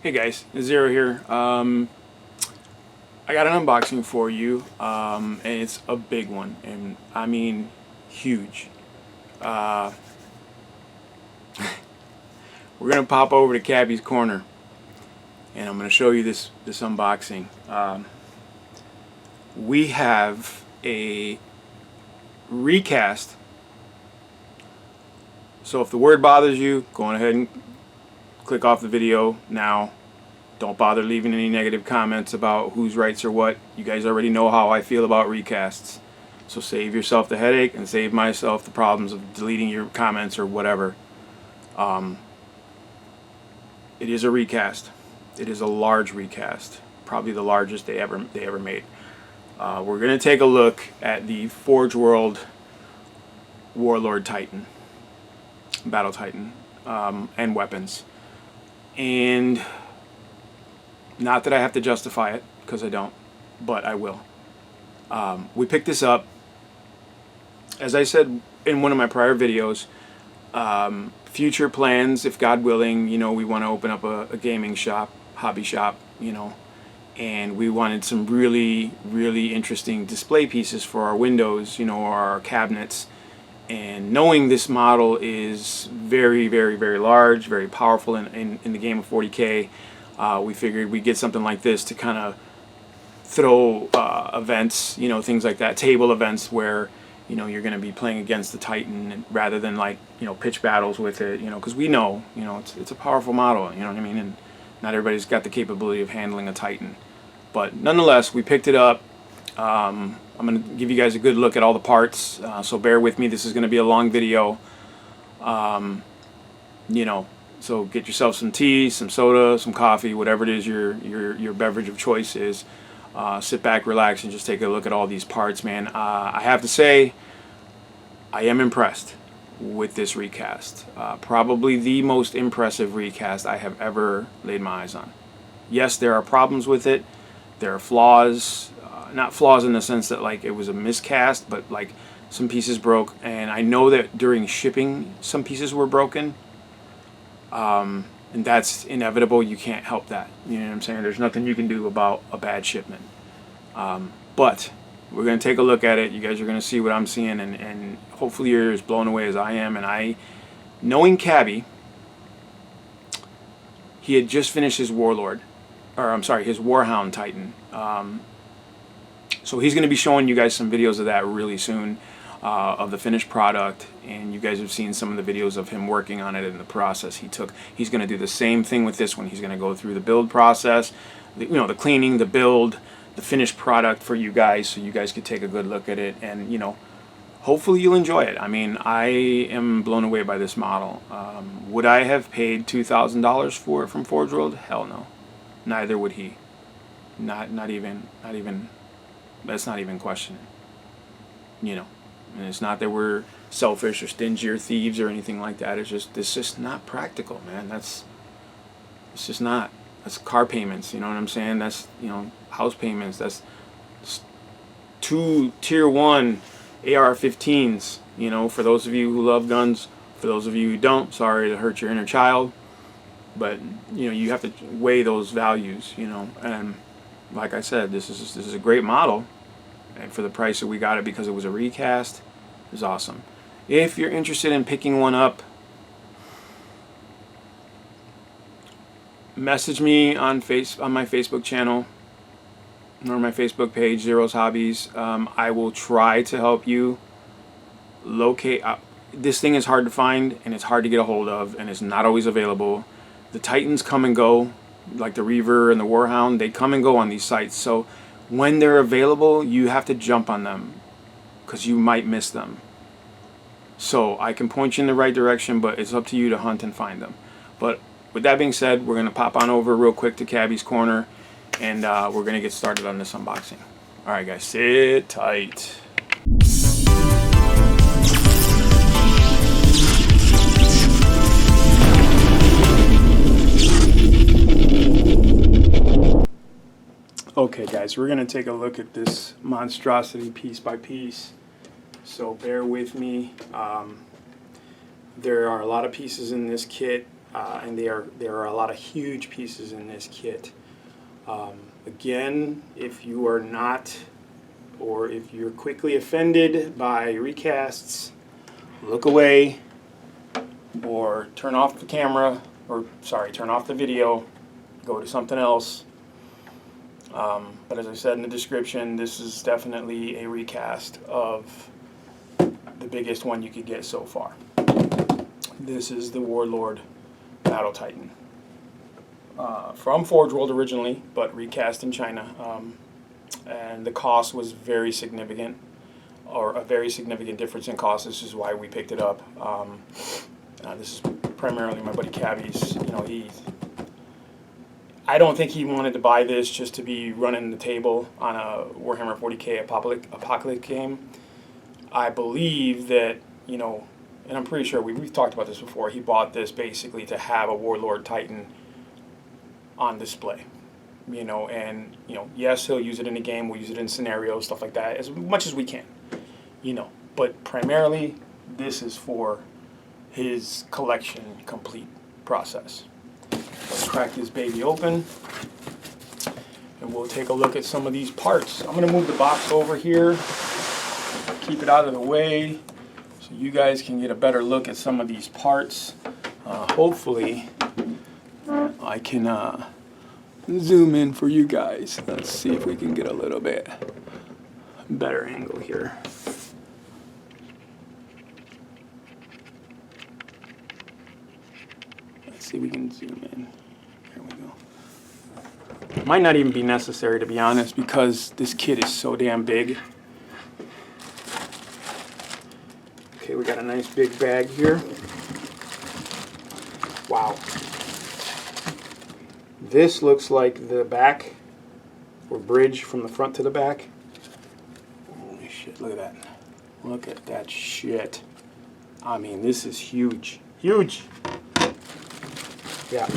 Hey guys, Zero here. I got an unboxing for you, and it's a big one, and I mean huge. We're gonna pop over to Cabby's Corner, and I'm gonna show you this unboxing. We have a recast. So if the word bothers you, go on ahead and click off the video now. Don't bother leaving any negative comments about whose rights or what. You guys already know how I feel about recasts. So save yourself the headache and save myself the problems of deleting your comments or whatever. It is a recast. It is a large recast. Probably the largest they ever made. We're going to take a look at the Forge World Warlord Titan. Battle Titan. And weapons. And not that I have to justify it, because I don't, but I will. We picked this up, as I said in one of my prior videos, future plans, if God willing, you know, we want to open up a gaming shop, hobby shop, you know, and we wanted some really, really interesting display pieces for our windows, you know, our cabinets. And knowing this model is very, very, very large, very powerful in the game of 40K, we figured we'd get something like this to kind of throw events, you know, things like that, table events where, you know, you're going to be playing against the Titan rather than, like, you know, pitch battles with it, you know, because we know, you know, it's a powerful model, you know what I mean, and not everybody's got the capability of handling a Titan. But nonetheless, we picked it up. I'm going to give you guys a good look at all the parts, so bear with me. This is going to be a long video, you know, so get yourself some tea, some soda, some coffee, whatever it is your beverage of choice is. Sit back, relax, and just take a look at all these parts, man. I have to say, I am impressed with this recast. Probably the most impressive recast I have ever laid my eyes on. Yes, there are problems with it. There are flaws. Not flaws in the sense that, like, it was a miscast, but, like, some pieces broke. And I know that during shipping, some pieces were broken. And that's inevitable. You can't help that. You know what I'm saying? There's nothing you can do about a bad shipment. But we're going to take a look at it. You guys are going to see what I'm seeing, and hopefully you're as blown away as I am. And knowing Cabby, he had just finished his Warlord, or I'm sorry, his Warhound Titan. So he's going to be showing you guys some videos of that really soon, of the finished product, and you guys have seen some of the videos of him working on it and the process he took. He's going to do the same thing with this one. He's going to go through the build process, you know, the cleaning, the build, the finished product for you guys, so you guys could take a good look at it, and, you know, hopefully you'll enjoy it. I mean, I am blown away by this model. Would I have paid $2,000 for it from Forge World? Hell no. Neither would he. Not even. That's not even questioning. You know, and it's not that we're selfish or stingy or thieves or anything like that. It's just not practical, man. It's just not. That's car payments, you know what I'm saying? That's, you know, house payments. That's 2 tier 1 AR-15s, you know, for those of you who love guns. For those of you who don't, sorry to hurt your inner child, but, you know, you have to weigh those values, you know. And like I said, this is a great model, and for the price that we got it, because it was a recast, it was awesome. If you're interested in picking one up, message me on my Facebook channel or my Facebook page, Zero's Hobbies. I will try to help you locate. This thing is hard to find, and it's hard to get a hold of, and it's not always available. The Titans come and go, like the Reaver and the Warhound. They come and go on these sites, so when they're available, you have to jump on them, because you might miss them. So I can point you in the right direction, but it's up to you to hunt and find them. But with that being said, we're going to pop on over real quick to Cabby's Corner, and we're going to get started on this unboxing. Alright guys, sit tight. Okay guys, we're going to take a look at this monstrosity piece by piece, so bear with me. There are a lot of pieces in this kit. and there are a lot of huge pieces in this kit. Again, if you are not, or if you're quickly offended by recasts, look away, or turn off the camera, or sorry, turn off the video, go to something else. But as I said in the description, this is definitely a recast of the biggest one you could get so far. This is the Warlord Battle Titan. From Forge World originally, but recast in China. And the cost was very significant, or a very significant difference in cost. This is why we picked it up. This is primarily my buddy Cabby's. You know, I don't think he wanted to buy this just to be running the table on a Warhammer 40k apocalypse game. I believe that, you know, and I'm pretty sure we've talked about this before, he bought this basically to have a Warlord Titan on display. You know, and, you know, yes, he'll use it in a game, we'll use it in scenarios, stuff like that, as much as we can. You know, but primarily, this is for his collection complete process. Let's crack this baby open, and we'll take a look at some of these parts. I'm going to move the box over here, keep it out of the way, so you guys can get a better look at some of these parts. Hopefully, I can zoom in for you guys. Let's see if we can get a little bit better angle here. Let's see if we can zoom in. There we go. It might not even be necessary, to be honest, because this kit is so damn big. Okay, we got a nice big bag here. Wow. This looks like the back, or bridge from the front to the back. Holy shit, look at that. Look at that shit. I mean, this is huge. Huge! Yeah.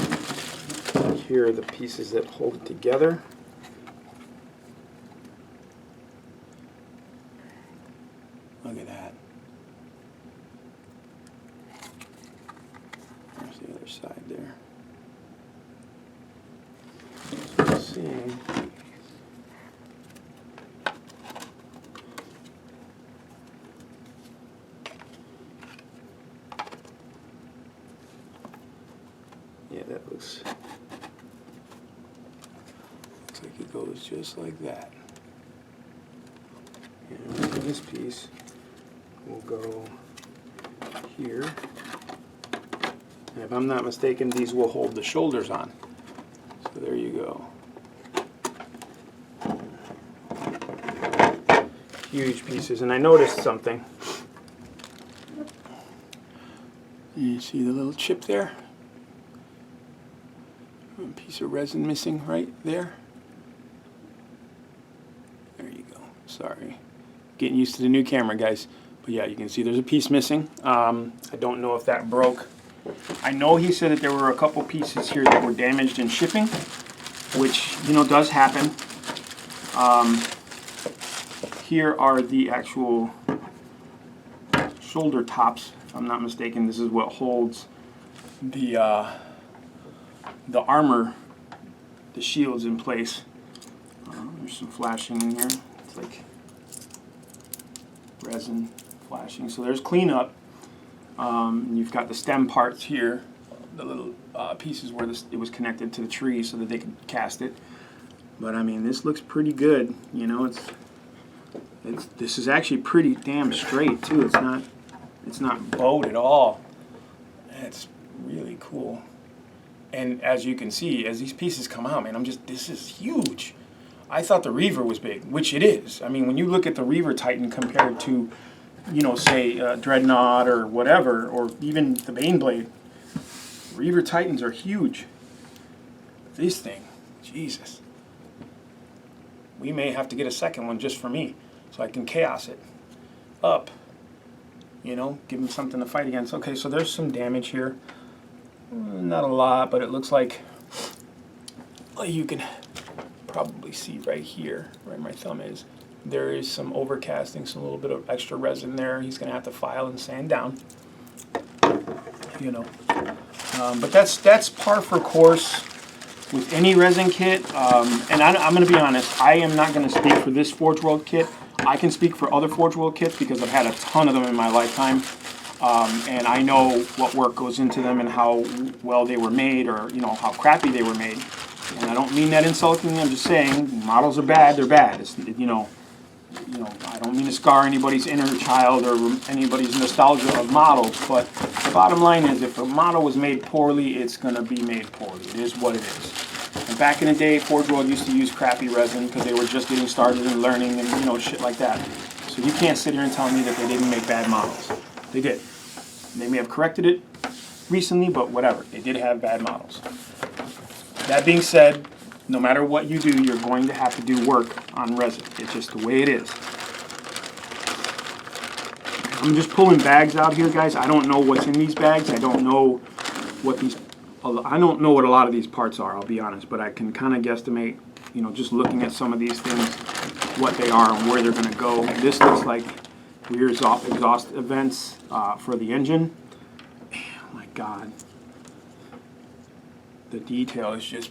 Here are the pieces that hold it together. Look at that. There's the other side there. Seeing. Yeah, that looks like it goes just like that. And this piece will go here. And if I'm not mistaken, these will hold the shoulders on. So there you go. Huge pieces. And I noticed something. You see the little chip there? A piece of resin missing right there. There you go. Sorry. Getting used to the new camera, guys. But yeah, you can see there's a piece missing. I don't know if that broke. I know he said that there were a couple pieces here that were damaged in shipping, which, you know, does happen. Here are the actual shoulder tops. If I'm not mistaken, this is what holds the armor, the shields in place. There's some flashing in here. It's like resin flashing. So there's cleanup. You've got the stem parts here, the little pieces where it was connected to the tree so that they could cast it. But I mean, this looks pretty good. You know, this is actually pretty damn straight too. It's not bowed at all. It's really cool. And as you can see, as these pieces come out, man, this is huge. I thought the Reaver was big, which it is. I mean, when you look at the Reaver Titan compared to, you know, say Dreadnought or whatever, or even the Baneblade, Reaver Titans are huge. This thing, Jesus. We may have to get a second one just for me, so I can chaos it up. You know, give him something to fight against. Okay, so there's some damage here. Not a lot, but it looks like, well, you can probably see right here, where my thumb is, there is some overcasting, some little bit of extra resin there. He's going to have to file and sand down, you know. But that's par for course with any resin kit. And I'm going to be honest, I am not going to speak for this Forge World kit. I can speak for other Forge World kits because I've had a ton of them in my lifetime. And I know what work goes into them and how well they were made, or how crappy they were made. And I don't mean that insultingly. I'm just saying models are bad. They're bad. It's, I don't mean to scar anybody's inner child or anybody's nostalgia of models, but the bottom line is, if a model was made poorly, it's going to be made poorly. It is what it is. And back in the day, Forge World used to use crappy resin because they were just getting started and learning and shit like that. So you can't sit here and tell me that they didn't make bad models. They did. They may have corrected it recently, but whatever. They did have bad models. That being said, no matter what you do, you're going to have to do work on resin. It's just the way it is. I'm just pulling bags out here, guys. I don't know what's in these bags. I don't know what a lot of these parts are, I'll be honest, but I can kind of guesstimate, just looking at some of these things, what they are and where they're going to go. This looks like rear exhaust vents for the engine. Oh my God. The detail is just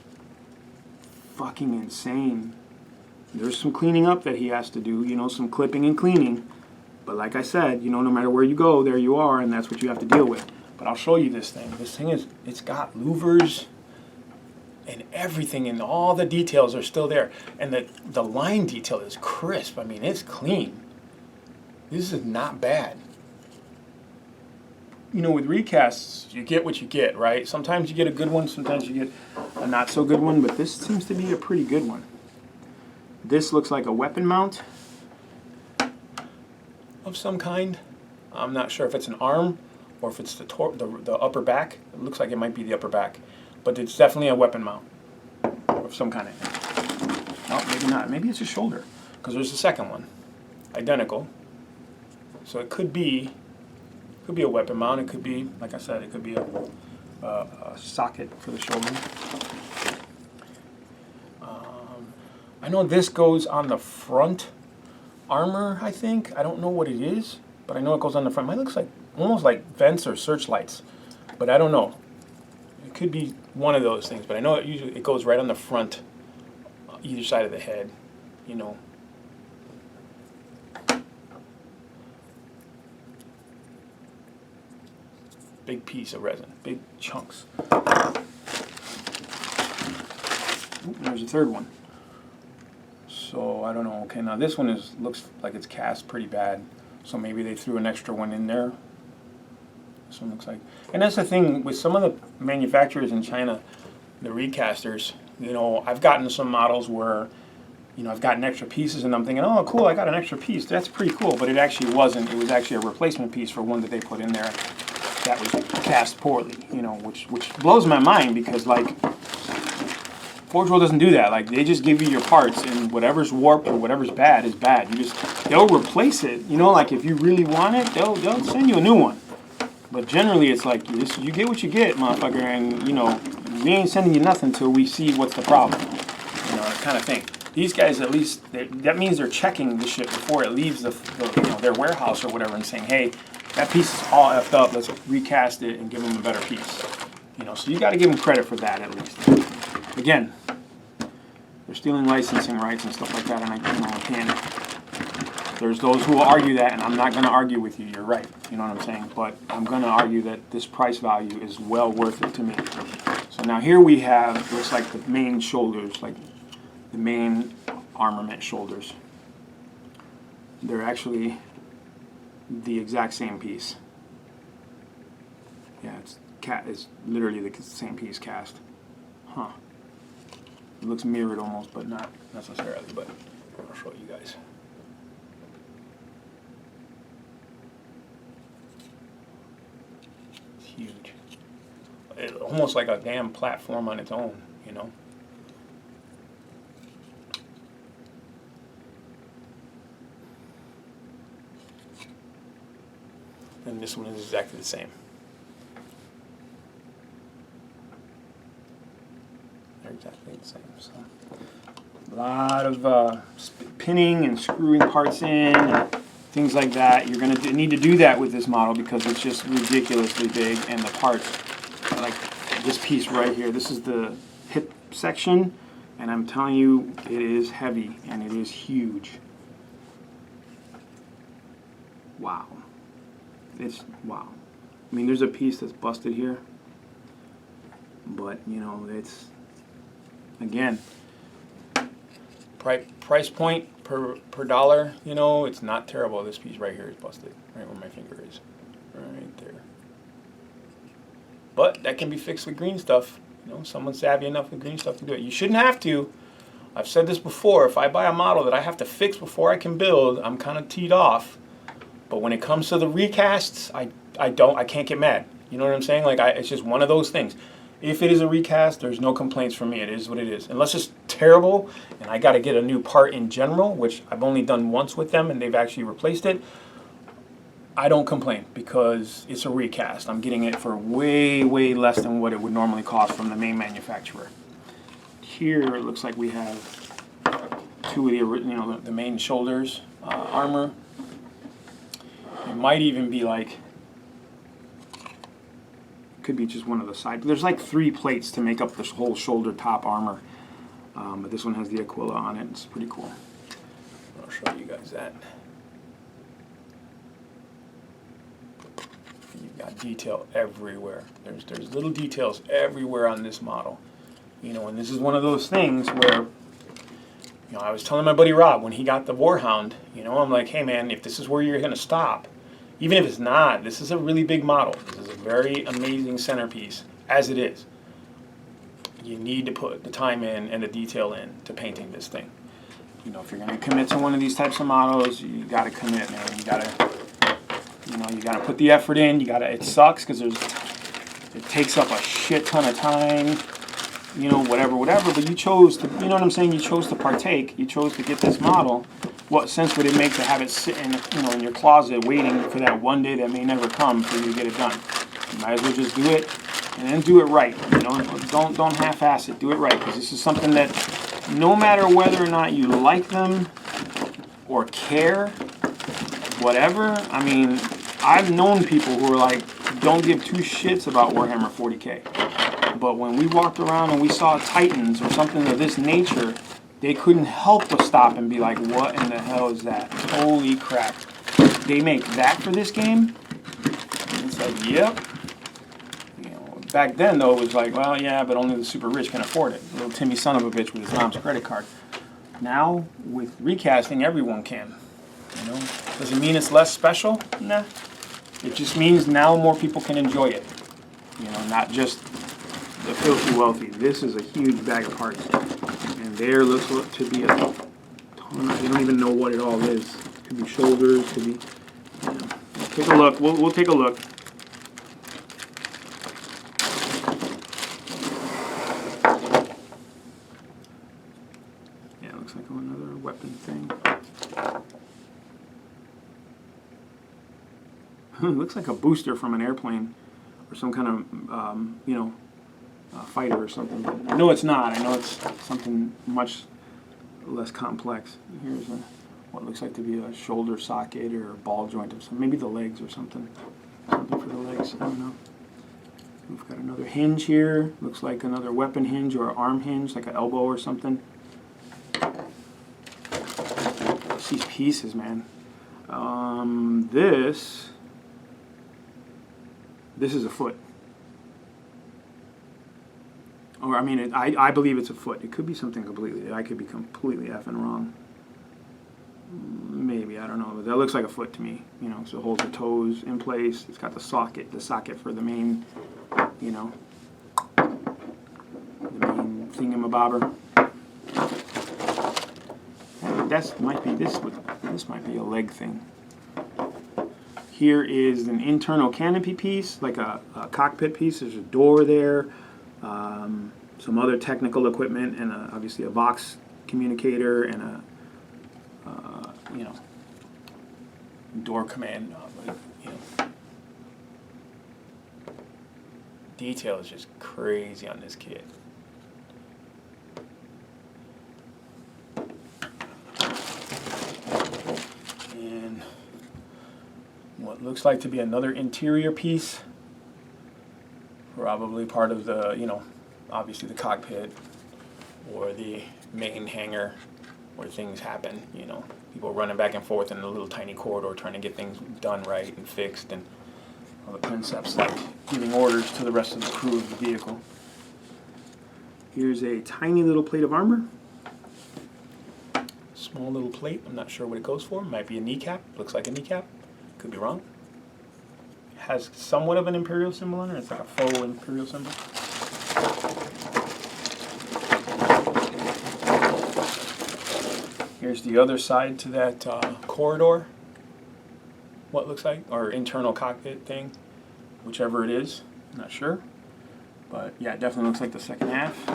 fucking insane. There's some cleaning up that he has to do, some clipping and cleaning. But like I said, no matter where you go, there you are, and that's what you have to deal with. But I'll show you this thing. This thing it's got louvers and everything, and all the details are still there. And the line detail is crisp. I mean, it's clean. This is not bad. With recasts, you get what you get, right? Sometimes you get a good one, sometimes you get a not so good one, but this seems to be a pretty good one. This looks like a weapon mount of some kind. I'm not sure if it's an arm or if it's the upper back. It looks like it might be the upper back, but it's definitely a weapon mount of some kind. Oh, maybe not. Maybe it's a shoulder, because there's a second one, identical. So it could be a weapon mount. It could be, like I said, it could be a socket for the shoulder. I know this goes on the front armor, I think. I don't know what it is, but I know it goes on the front. Mine looks like almost like vents or searchlights, but I don't know. It could be one of those things, but I know it goes right on the front, either side of the head, Big piece of resin, big chunks. Ooh, there's a third one. So I don't know. Okay, now this one looks like it's cast pretty bad. So maybe they threw an extra one in there. This one looks like, and that's the thing with some of the manufacturers in China, the recasters. I've gotten some models where, I've gotten extra pieces, and I'm thinking, oh, cool, I got an extra piece. That's pretty cool. But it actually wasn't. It was actually a replacement piece for one that they put in there that was cast poorly, which blows my mind, because Forge World doesn't do that. They just give you your parts, and whatever's warped or whatever's bad is bad. They'll replace it, if you really want it, they'll send you a new one. But generally it's like, you get what you get, motherfucker, and we ain't sending you nothing until we see what's the problem. That kind of thing. These guys, at least, that means they're checking the shit before it leaves their warehouse or whatever, and saying, hey, that piece is all effed up, let's recast it and give them a better piece. So you got to give them credit for that, at least. Again, they're stealing licensing rights and stuff like that, and I can't. There's those who will argue that, and I'm not going to argue with you. You're right. You know what I'm saying? But I'm going to argue that this price value is well worth it to me. So now here we have, looks like the main shoulders, like the main armament shoulders. They're actually the exact same piece. Yeah, it's literally the same piece cast. Huh. It looks mirrored almost, but not necessarily, but I'll show you guys. It's huge. It's almost like a damn platform on its own, And this one is exactly the same. They're exactly the same. So a lot of pinning and screwing parts in and things like that. You're going to need to do that with this model because it's just ridiculously big, and the parts are like this piece right here. This is the hip section, and I'm telling you, it is heavy and it is huge. Wow. It's wow. I mean, there's a piece that's busted here, but you know, it's again, price point per dollar. You know, it's not terrible. This piece right here is busted, right where my finger is, right there. But that can be fixed with green stuff. You know, someone's savvy enough with green stuff to do it. You shouldn't have to. I've said this before. If I buy a model that I have to fix before I can build, I'm kind of teed off. But when it comes to the recasts, I can't get mad. You know what I'm saying? Like, it's just one of those things. If it is a recast, there's no complaints from me. It is what it is. Unless it's terrible and I got to get a new part in general, which I've only done once with them and they've actually replaced it, I don't complain because it's a recast. I'm getting it for way, way less than what it would normally cost from the main manufacturer. Here it looks like we have two of the, you know, the main shoulders armor. It might even be like, could be just one of the side. There's like 3 plates to make up this whole shoulder top armor. But this one has the Aquila on it. It's pretty cool. I'll show you guys that. You've got detail everywhere. There's little details everywhere on this model. You know, and this is one of those things where, you know, I was telling my buddy Rob when he got the Warhound, you know, I'm like, hey man, if this is where you're gonna stop, even if it's not, this is a really big model. This is a very amazing centerpiece, as it is. You need to put the time in and the detail in to painting this thing. You know, if you're gonna commit to one of these types of models, you gotta commit, man. You gotta put the effort in. It sucks because it takes up a shit ton of time. You know, whatever. But you chose to, you know what I'm saying? You chose to partake. You chose to get this model. What sense would it make to have it sit in, you know, in your closet waiting for that one day that may never come for you to get it done? You might as well just do it and then do it right. You know, don't half-ass it. Do it right, because this is something that no matter whether or not you like them or care, whatever. I mean, I've known people who are like, don't give 2 shits about Warhammer 40K. But when we walked around and we saw Titans or something of this nature, they couldn't help but stop and be like, what in the hell is that? Holy crap. They make that for this game? And it's like, yep. You know, back then, though, it was like, well, yeah, but only the super rich can afford it. Little Timmy son of a bitch with his mom's credit card. Now, with recasting, everyone can. You know, does it mean it's less special? Nah. It just means now more people can enjoy it. You know, not just the filthy wealthy. This is a huge bag of parts. And there looks to be a ton. You don't even know what it all is. Could be shoulders, could be, you know. Take a look. We'll take a look. Yeah, it looks like another weapon thing. It looks like a booster from an airplane or some kind of, you know, fighter or something. But I know it's not. I know it's something much less complex. Here's what looks like to be a shoulder socket or a ball joint or something. Maybe the legs or something. Something for the legs. I don't know. We've got another hinge here. Looks like another weapon hinge or arm hinge, like an elbow or something. These pieces, man. This is a foot. Or, I mean, I believe it's a foot. It could be something completely. I could be completely effing wrong. Maybe, I don't know. But that looks like a foot to me. You know, so it holds the toes in place. It's got the socket for the main, you know, the main thingamabobber. This might be a leg thing. Here is an internal canopy piece, like a cockpit piece. There's a door there, some other technical equipment, and obviously a Vox communicator and a you know, door command. You know, detail is just crazy on this kit. And what looks like to be another interior piece for Probably part of the, you know, obviously the cockpit or the main hangar where things happen, you know. People running back and forth in a little tiny corridor trying to get things done right and fixed, and all the concepts like giving orders to the rest of the crew of the vehicle. Here's a tiny little plate of armor. Small little plate. I'm not sure what it goes for. Might be a kneecap. Looks like a kneecap. Could be wrong. Has somewhat of an Imperial symbol on it. It's like a faux Imperial symbol. Here's the other side to that corridor. What looks like, or internal cockpit thing, whichever it is. I'm not sure. But yeah, it definitely looks like the second half.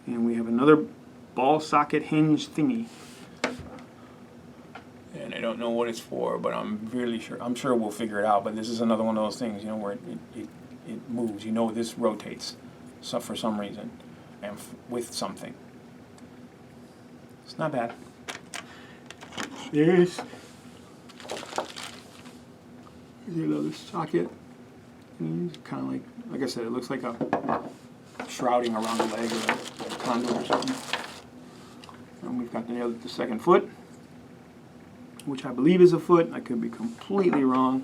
And we have another ball socket hinge thingy. And I don't know what it's for, but I'm really sure. I'm sure we'll figure it out. But this is another one of those things, you know, where it moves. You know, this rotates, so for some reason, and with something. It's not bad. Here's another socket. It's kind of like I said, it looks like a shrouding around the leg or a condom or something. And we've got the second foot, which I believe is a foot. I could be completely wrong.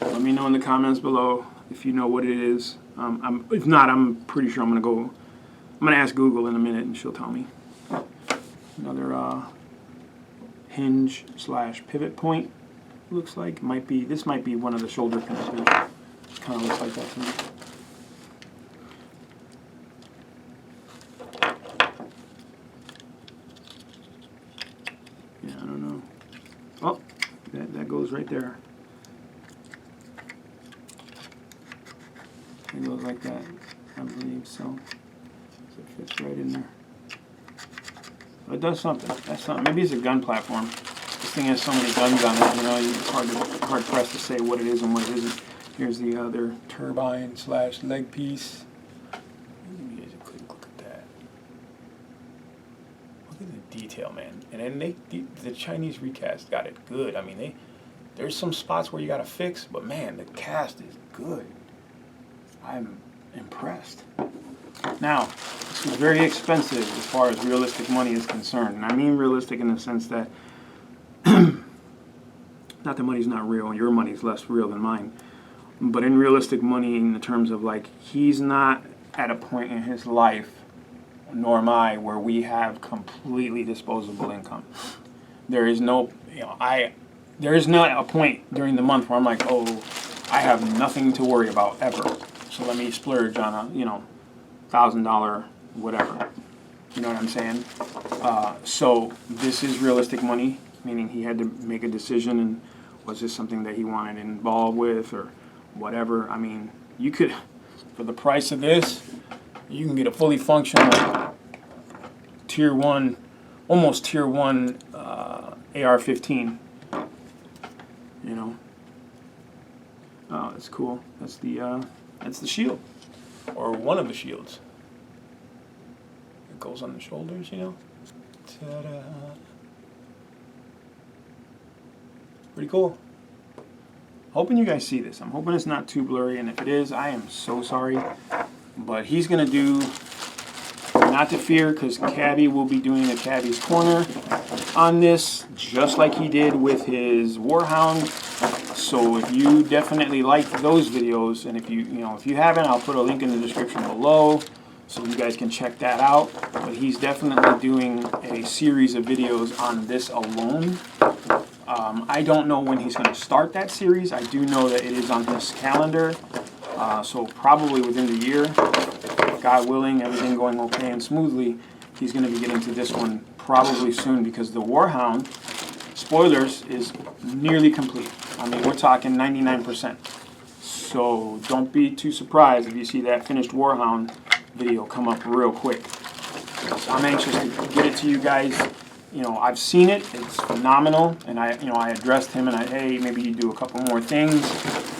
Let me know in the comments below if you know what it is. If not, I'm pretty sure I'm gonna ask Google in a minute and she'll tell me. Another hinge / pivot point. Looks like this might be one of the shoulder connectors. Kind of looks like that to me. Yeah, I don't know. Oh, that goes right there. It goes like that, I believe so. So it fits right in there. But it does something. That's something. Maybe it's a gun platform. This thing has so many guns on it, you know, it's hard pressed to say what it is and what it isn't. Here's the other turbine / leg piece. Give you guys a quick look at that. Look at the detail, man. And then the Chinese recast got it good. I mean, there's some spots where you got to fix, but man, the cast is good. I'm impressed. Now, this is very expensive as far as realistic money is concerned. And I mean realistic in the sense that, not that money's not real, your money's less real than mine, but in realistic money in the terms of like, he's not at a point in his life, nor am I, where we have completely disposable income. There is no, you know, there is not a point during the month where I'm like, oh, I have nothing to worry about ever. So let me splurge on a, you know, $1,000 whatever. You know what I'm saying? So this is realistic money, meaning he had to make a decision, and was this something that he wanted involved with or whatever. I mean, you could, for the price of this, you can get a fully functional tier 1, almost tier 1 AR-15. You know? Oh, that's cool. That's the shield, or one of the shields. It goes on the shoulders, you know. Ta-da! Pretty cool. Hoping you guys see this. I'm hoping it's not too blurry, and if it is, I am so sorry. But he's gonna do, not to fear, because Cabby will be doing a Cabby's Corner on this, just like he did with his Warhound. So if you definitely like those videos, and if you haven't, I'll put a link in the description below so you guys can check that out. But he's definitely doing a series of videos on this alone. I don't know when he's going to start that series. I do know that it is on his calendar, so probably within the year, God willing, everything going okay and smoothly, he's going to be getting to this one probably soon, because the Warhound, spoilers, is nearly complete. I mean, we're talking 99%. So don't be too surprised if you see that finished Warhound video come up real quick. So I'm anxious to get it to you guys. You know, I've seen it. It's phenomenal. And I addressed him, and hey, maybe you do a couple more things.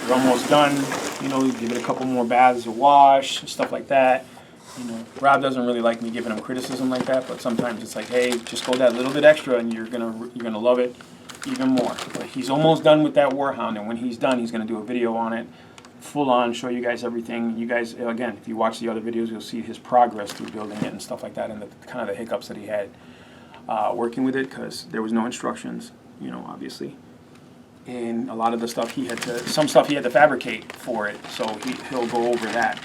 You're almost done. You know, give it a couple more baths of wash, stuff like that. You know, Rob doesn't really like me giving him criticism like that, but sometimes it's like, hey, just go that little bit extra, and you're gonna love it even more. But he's almost done with that Warhound, and when he's done, he's gonna do a video on it, full on, show you guys everything. You guys, again, if you watch the other videos, you'll see his progress through building it and stuff like that, and the kind of the hiccups that he had working with it, because there was no instructions, you know, obviously. And a lot of the stuff some stuff he had to fabricate for it, so he'll go over that.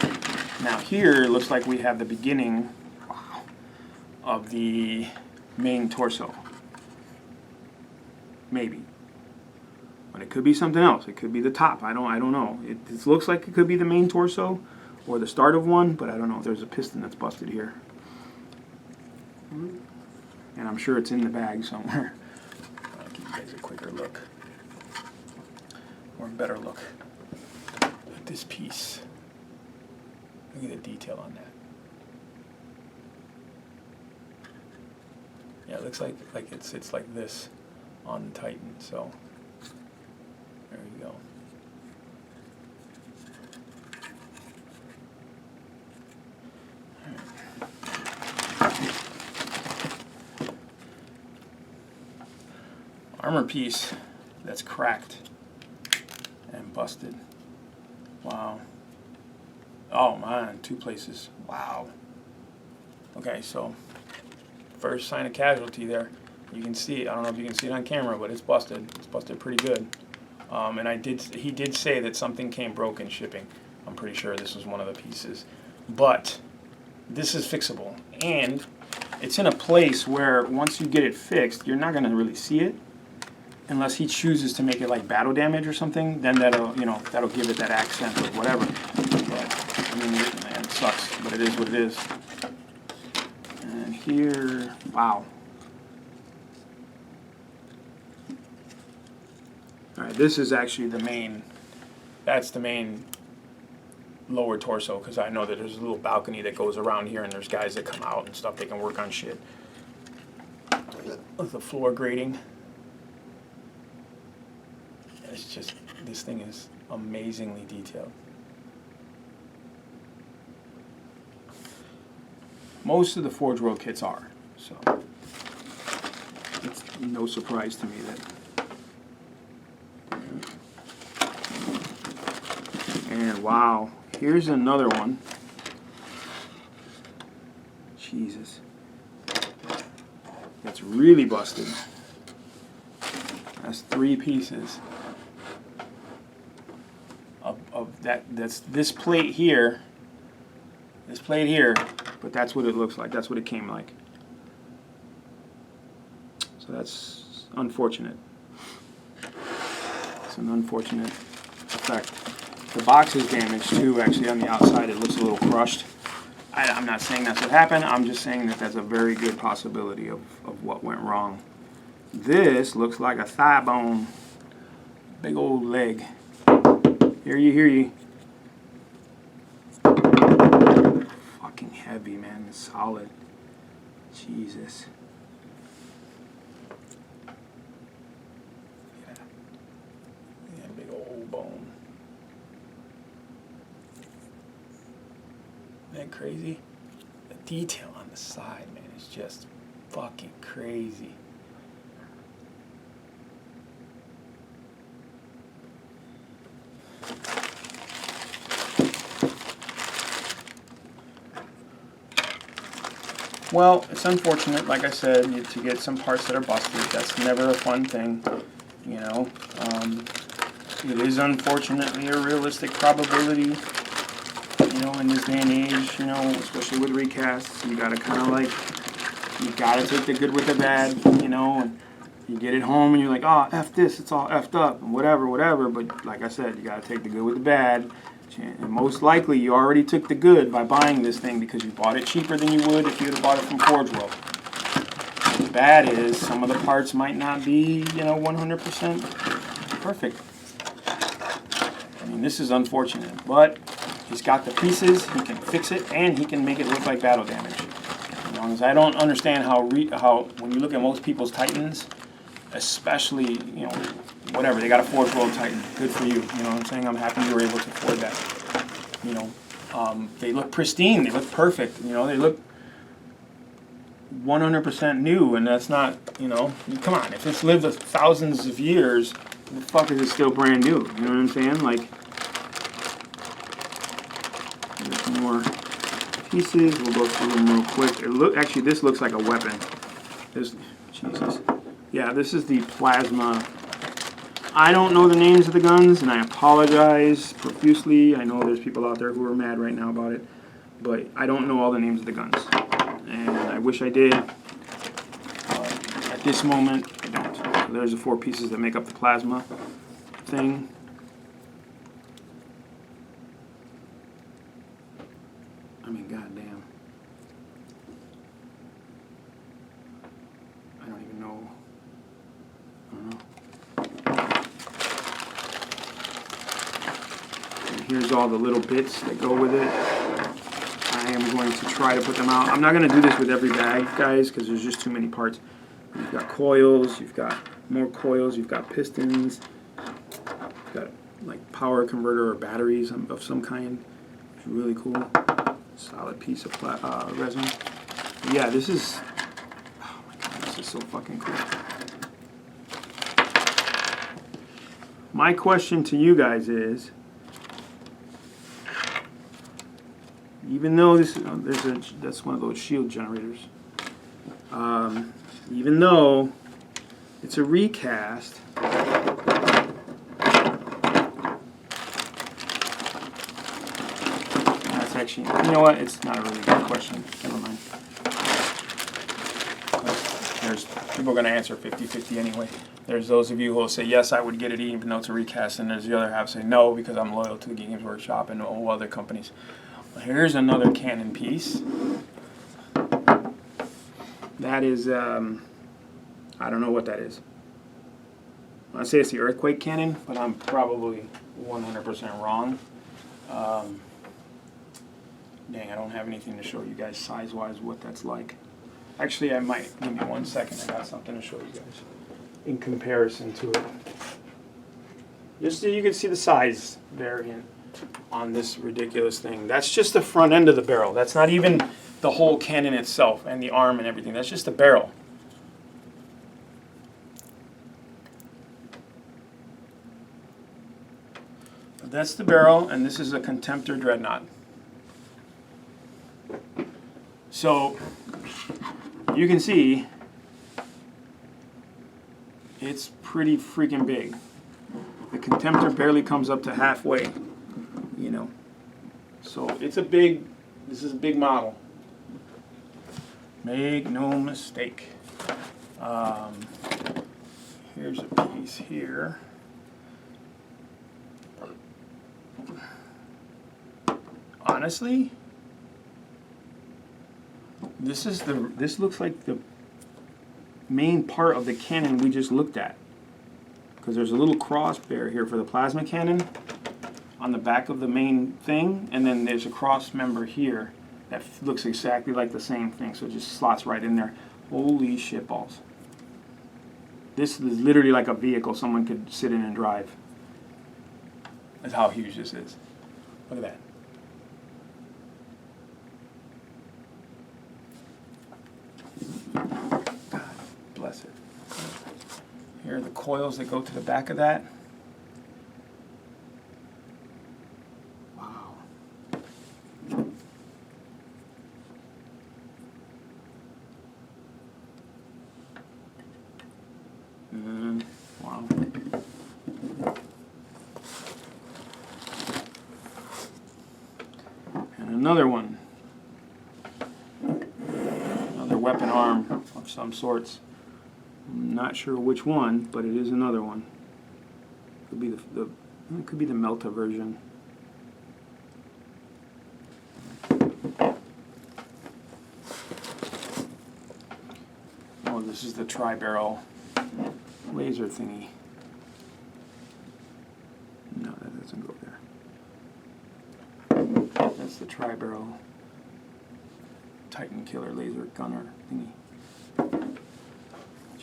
Now here, it looks like we have the beginning of the main torso. Maybe. But it could be something else. It could be the top. I don't know. It looks like it could be the main torso or the start of one, but I don't know. There's a piston that's busted here. And I'm sure it's in the bag somewhere. I'll give you guys a quicker look. Or a better look at this piece. Look at the detail on that. Yeah, it looks like it sits like this on the Titan, so there you go. Armor piece that's cracked and busted. Wow. Oh man, 2 places. Wow. Okay, so first sign of casualty there. You can see it. I don't know if you can see it on camera, but it's busted. It's busted pretty good. And he did say that something came broken shipping. I'm pretty sure this was one of the pieces. But this is fixable. And it's in a place where once you get it fixed, you're not going to really see it. Unless he chooses to make it like battle damage or something, then that'll give it that accent or whatever. But I mean, it sucks, but it is what it is. And here, wow. All right, this is actually the main. That's the main lower torso, because I know that there's a little balcony that goes around here, and there's guys that come out and stuff. They can work on shit. With the floor grating. It's just, this thing is amazingly detailed. Most of the Forge World kits are, so it's no surprise to me that. And wow, here's another one. Jesus. That's really busted. That's 3 pieces. Of that's this plate here, but that's what it looks like. That's what it came like. So that's unfortunate. It's an unfortunate effect. The box is damaged too. Actually, on the outside, it looks a little crushed. I'm not saying that's what happened. I'm just saying that that's a very good possibility of what went wrong. This looks like a thigh bone. Big old leg. Hear you. Fucking heavy, man. It's solid. Jesus. Yeah, big old bone. Isn't that crazy? The detail on the side, man, is just fucking crazy. Well, it's unfortunate, like I said, to get some parts that are busted. That's never a fun thing, you know. It is unfortunately a realistic probability, you know, in this day and age, you know, especially with recasts. You gotta kind of like, you gotta take the good with the bad, you know, and you get it home and you're like, oh, F this, it's all F'd up, and whatever. But like I said, you gotta take the good with the bad. And most likely you already took the good by buying this thing because you bought it cheaper than you would if you would have bought it from Forge World. The bad is some of the parts might not be, you know, 100% perfect. I mean, this is unfortunate, but he's got the pieces, he can fix it, and he can make it look like battle damage. As long as I don't understand how when you look at most people's Titans, especially, you know, whatever, they got a Forge World Titan. Good for you. You know what I'm saying? I'm happy you were able to afford that. You know, They look pristine. They look perfect. You know, they look 100% new, and that's not, you know, come on. If it's lived thousands of years, the fuck is it still brand new? You know what I'm saying? Like, there's more pieces. We'll go through them real quick. Actually, this looks like a weapon. Jesus. Yeah, this is the plasma. I don't know the names of the guns, and I apologize profusely. I know there's people out there who are mad right now about it, but I don't know all the names of the guns, and I wish I did. At this moment, I don't. So there's the 4 pieces that make up the plasma thing. I mean, goddamn. I don't even know. I don't know. Here's all the little bits that go with it. I am going to try to put them out. I'm not going to do this with every bag, guys, because there's just too many parts. You've got coils, you've got more coils, you've got pistons, you've got like power converter or batteries of some kind. It's really cool. Solid piece of resin. But yeah, this is, oh my god, this is so fucking cool. My question to you guys is, even though this that's one of those shield generators. Even though it's a recast, that's actually, you know what? It's not a really good question. Never mind. There's people are going to answer 50-50 anyway. There's those of you who will say yes, I would get it even though it's a recast, and there's the other half say no because I'm loyal to the Games Workshop and all other companies. Here's another cannon piece. That is, I don't know what that is. I say it's the earthquake cannon, but I'm probably 100% wrong. Dang, I don't have anything to show you guys size-wise what that's like. Actually, I might. Give me 1 second. I got something to show you guys in comparison to it. Just so you can see the size variant on this ridiculous thing. That's just the front end of the barrel. That's not even the whole cannon itself and the arm and everything. That's just the barrel. That's the barrel, and this is a Contemptor Dreadnought. So you can see it's pretty freaking big. The Contemptor barely comes up to halfway, you know. So it's a big, this is a big model. Make no mistake. Here's a piece here. Honestly, this looks like the main part of the cannon we just looked at. Because there's a little cross bear here for the plasma cannon on the back of the main thing, and then there's a cross member here that looks exactly like the same thing, so it just slots right in there. Holy shit balls. This is literally like a vehicle someone could sit in and drive. That's how huge this is. Look at that. God bless it. Here are the coils that go to the back of that. Wow. Wow. And another one. Another weapon arm of some sorts. I'm not sure which one, but it is another one. Could be it could be the Melta version. Oh, this is the tri-barrel laser thingy. No, that doesn't go there. That's the tri-barrel Titan killer laser gunner thingy.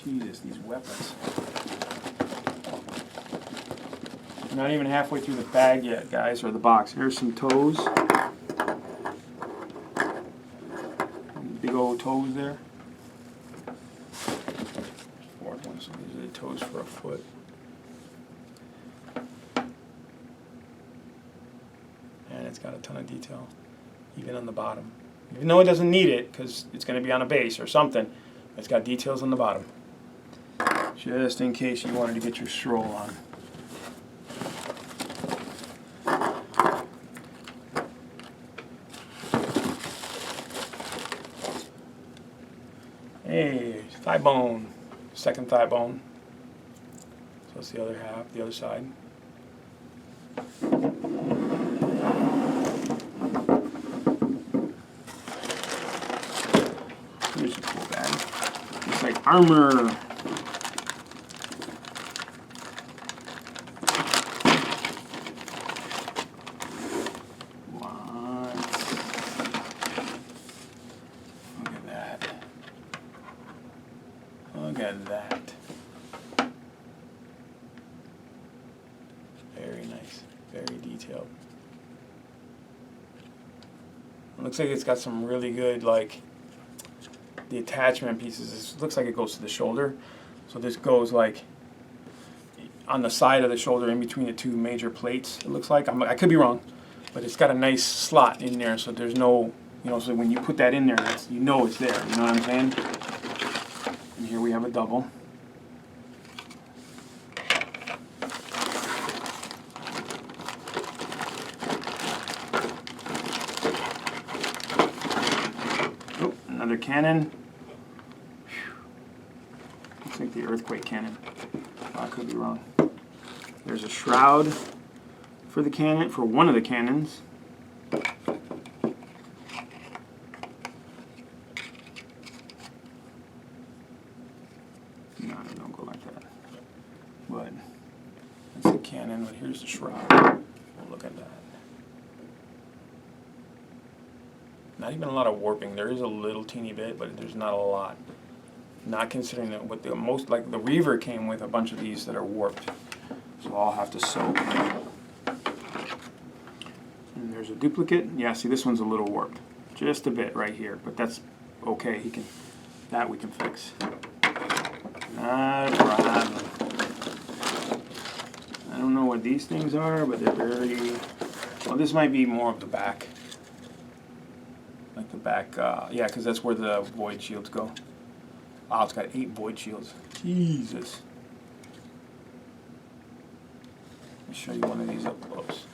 Jesus, these weapons. We're not even halfway through the bag yet, guys, or the box. Here's some toes. no toes there. Fourth one, so these are the toes for a foot. And it's got a ton of detail, even on the bottom. Even though it doesn't need it, because it's going to be on a base or something, it's got details on the bottom. Just in case you wanted to get your stroll on. Hey, thigh bone. Second thigh bone. So that's the other half, the other side. Here's a cool bag. It's like armor. What? Look at that. Look at that. Very nice. Very detailed. It looks like it's got some really good, like, the attachment pieces. This looks like it goes to the shoulder. So this goes, like, on the side of the shoulder in between the two major plates, it looks like. I could be wrong. But it's got a nice slot in there, so there's no, you know, so when you put that in there, you know it's there. You know what I'm saying? And here we have a double. Oh, another cannon. Looks like the earthquake cannon. I could be wrong. There's a shroud for the cannon, for one of the cannons. No, don't go like that. But that's the cannon, but here's the shroud. Oh, look at that. Not even a lot of warping. There is a little teeny bit, but there's not a lot. Not considering that what the most, like the Reaver came with a bunch of these that are warped. So I'll have to sew. And there's a duplicate. Yeah, see, this one's a little warped. Just a bit right here, but that's okay. That we can fix. Not a problem. I don't know what these things are, but they're very, well, this might be more of the back. Like the back, yeah, because that's where the void shields go. Wow, it's got 8 void shields. Jesus. Let me show you one of these up close.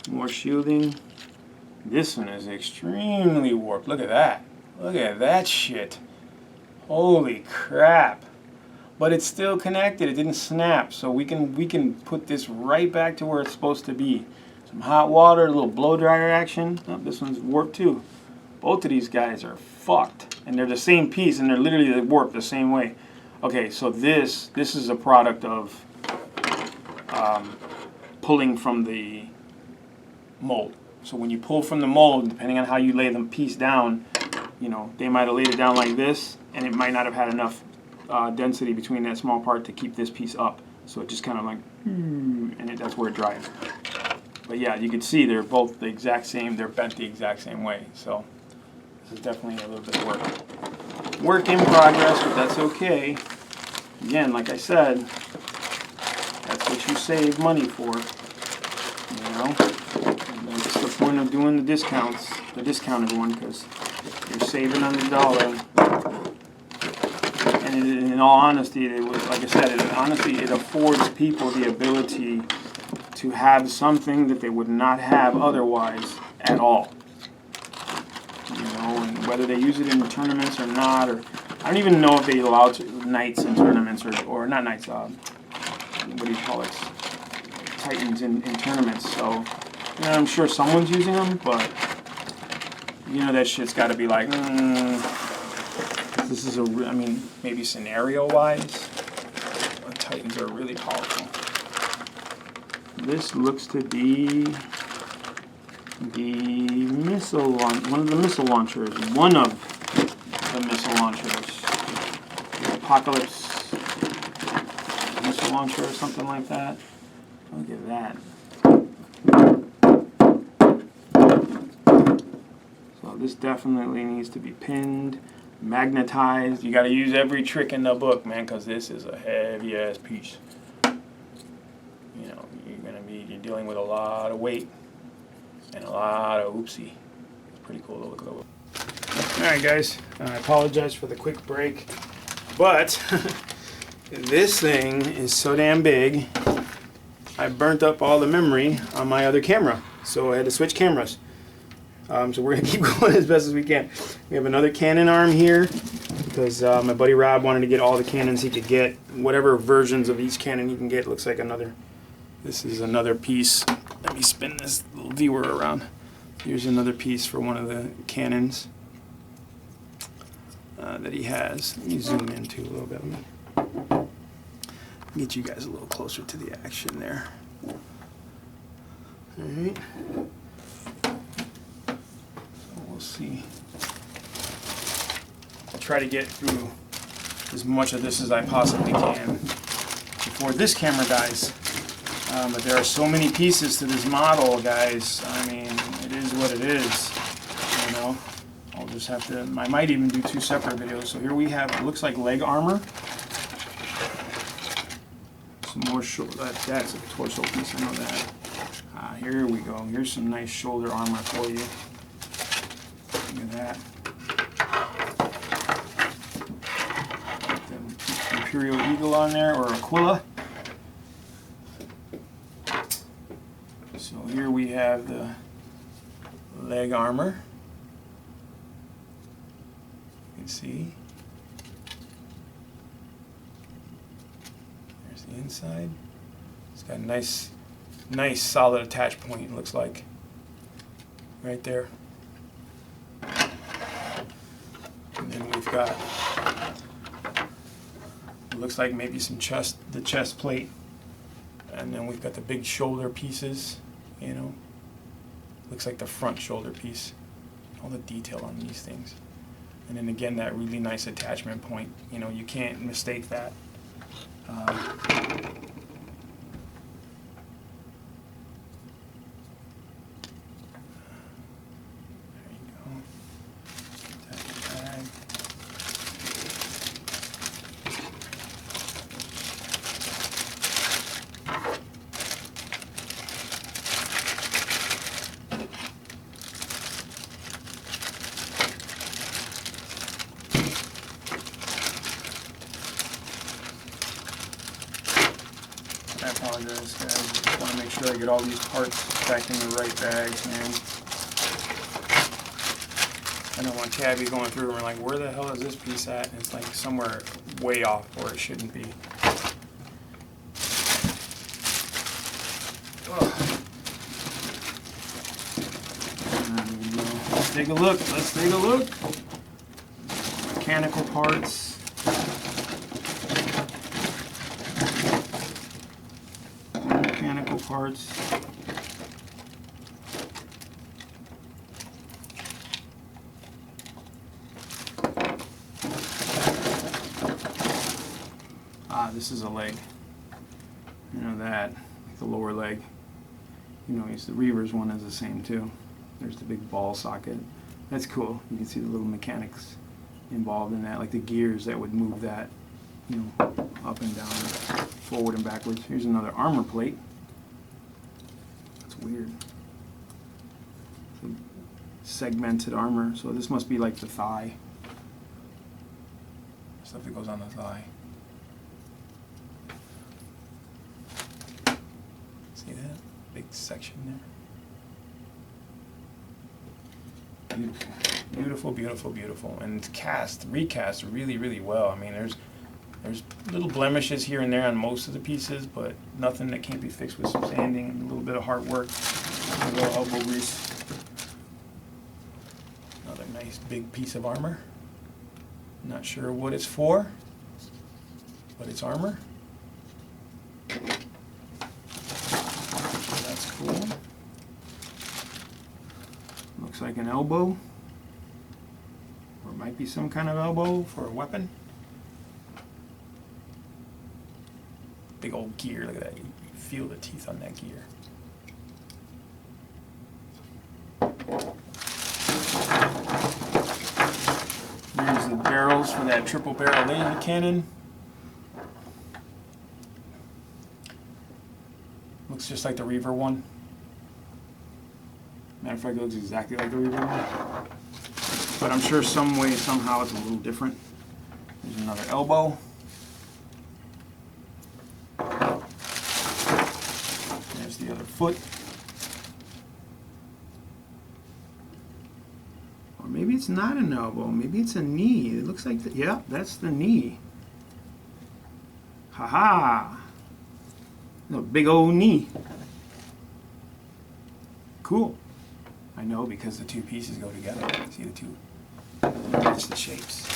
More shielding. This one is extremely warped. Look at that. Look at that shit. Holy crap. But it's still connected. It didn't snap. So we can put this right back to where it's supposed to be. Some hot water, a little blow dryer action. Oh, this one's warped too. Both of these guys are fucked. And they're the same piece and they're literally warped the same way. Okay, so this is a product of pulling from the mold. So when you pull from the mold, depending on how you lay the piece down, you know, they might have laid it down like this, and it might not have had enough density between that small part to keep this piece up. So it just kind of like, and that's where it drives. But yeah, you can see they're both the exact same. They're bent the exact same way. So this is definitely a little bit of work. Work in progress, but that's okay. Again, like I said, that's what you save money for. You know, that's the point of doing the discounts, the discounted one, because you're saving on the dollar. And in all honesty, it was, like I said, it affords people the ability to have something that they would not have otherwise at all. You know, and whether they use it in tournaments or not, or I don't even know if they allow knights in tournaments or not knights. What do you call it? Titans in tournaments. So, you know, I'm sure someone's using them, but you know that shit's got to be like, this is I mean, maybe scenario-wise, Titans are really powerful. This looks to be the missile one of the missile launchers. One of the missile launchers. The Apocalypse missile launcher or something like that. Look at that. So this definitely needs to be pinned, magnetized. You got to use every trick in the book, man, because this is a heavy ass piece. You know, you're dealing with a lot of weight and a lot of oopsie. It's pretty cool to look over. Alright guys, I apologize for the quick break, but this thing is so damn big, I burnt up all the memory on my other camera, so I had to switch cameras. So we're going to keep going as best as we can. We have another Canon arm here, because my buddy Rob wanted to get all the Canons he could get, whatever versions of each Canon he can get. Looks like another, this is another piece. Let me spin this little viewer around. Here's another piece for one of the Canons that he has. Let me zoom in too a little bit. Let me get you guys a little closer to the action there. Alright. So we'll see. I'll try to get through as much of this as I possibly can before this camera dies. But there are so many pieces to this model, guys. I mean, it is what it is, you know. I'll just have to, I might even do 2 separate videos. So here we have, it looks like leg armor. Some more shoulder, that's a torso piece, I know that. Here we go, here's some nice shoulder armor for you. Look at that. Got the Imperial Eagle on there, or Aquila. So here we have the leg armor. You can see. There's the inside. It's got a nice solid attach point, it looks like. Right there. And then we've got, it looks like maybe some the chest plate. And then we've got the big shoulder pieces, you know. Looks like the front shoulder piece. All the detail on these things. And then again, that really nice attachment point. You know, you can't mistake that. I apologize, guys. I just want to make sure I get all these parts back in the right bags, man. I don't want Cabby going through and we're like, where the hell is this piece at? And it's like somewhere way off where it shouldn't be. Let's take a look. Let's take a look. Mechanical parts. Mechanical parts. This is a leg. You know that, like the lower leg. You know, the Reaver's one is the same too. There's the big ball socket. That's cool. You can see the little mechanics involved in that, like the gears that would move that, you know, up and down, forward and backwards. Here's another armor plate. That's weird. Segmented armor. So this must be like the thigh. Stuff that goes on the thigh. See that? Big section there. Beautiful. Beautiful, beautiful, beautiful. And it's recast really, really well. I mean, there's little blemishes here and there on most of the pieces, but nothing that can't be fixed with some sanding and a little bit of hard work. A little elbow grease. Another nice big piece of armor. Not sure what it's for, but it's armor. like an elbow. Or it might be some kind of elbow for a weapon. Big old gear, look at that. You feel the teeth on that gear. Here's the barrels for that triple barrel laser cannon. Looks just like the Reaver one. Matter of fact, it looks exactly like the Reaver one. But I'm sure some way, somehow, it's a little different. There's another elbow. There's the other foot. Or maybe it's not an elbow. Maybe it's a knee. It looks like, yeah, that's the knee. Haha. A big old knee. Cool. I know because the two pieces go together. See the two? Match the shapes.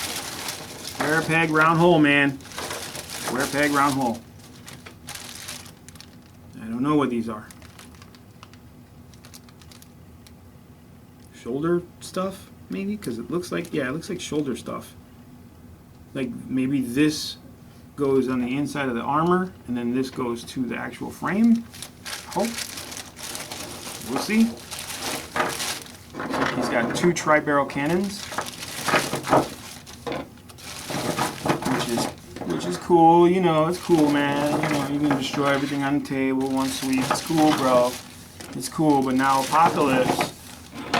Square peg, round hole, man. Square peg, round hole. I don't know what these are. Shoulder stuff, maybe? Because it looks like, yeah, it looks like shoulder stuff. Like maybe this goes on the inside of the armor, and then this goes to the actual frame. Hope. We'll see. He's got two tri-barrel cannons, which is cool. You know, it's cool, man. You know, you can destroy everything on the table, one sweep. It's cool, bro. It's cool. But now Apocalypse,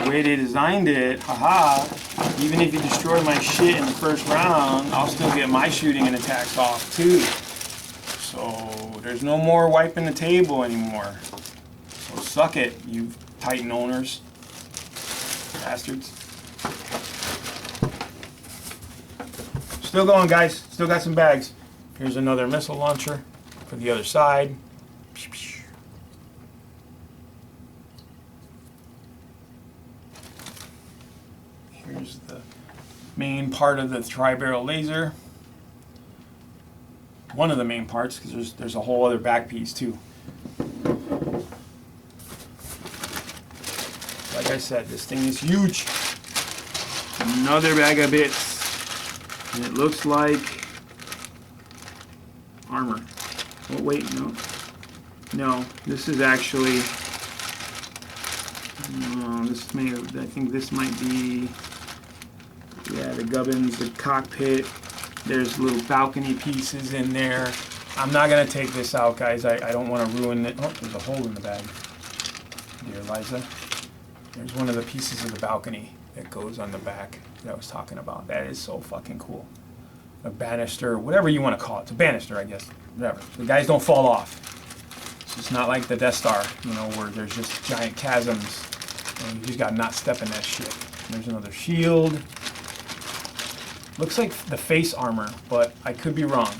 the way they designed it, haha. Even if you destroy my shit in the first round, I'll still get my shooting and attacks off too. So there's no more wiping the table anymore. So suck it, you Titan owners. Bastards. Still going, guys. Still got some bags. Here's another missile launcher for the other side. Here's the main part of the tri-barrel laser. One of the main parts, because there's a whole other back piece too. Like I said, this thing is huge. Another bag of bits. And it looks like armor. Oh wait, no. No, this is actually, this may, I think this might be, yeah, the gubbins, the cockpit. There's little balcony pieces in there. I'm not gonna take this out, guys. I don't want to ruin it. Oh, there's a hole in the bag. Dear Liza. There's one of the pieces of the balcony that goes on the back that I was talking about. That is so fucking cool. A banister, whatever you want to call it. It's a banister, I guess. Whatever. The guys don't fall off. So it's not like the Death Star, you know, where there's just giant chasms and you just got not stepping that shit. There's another shield. Looks like the face armor, but I could be wrong.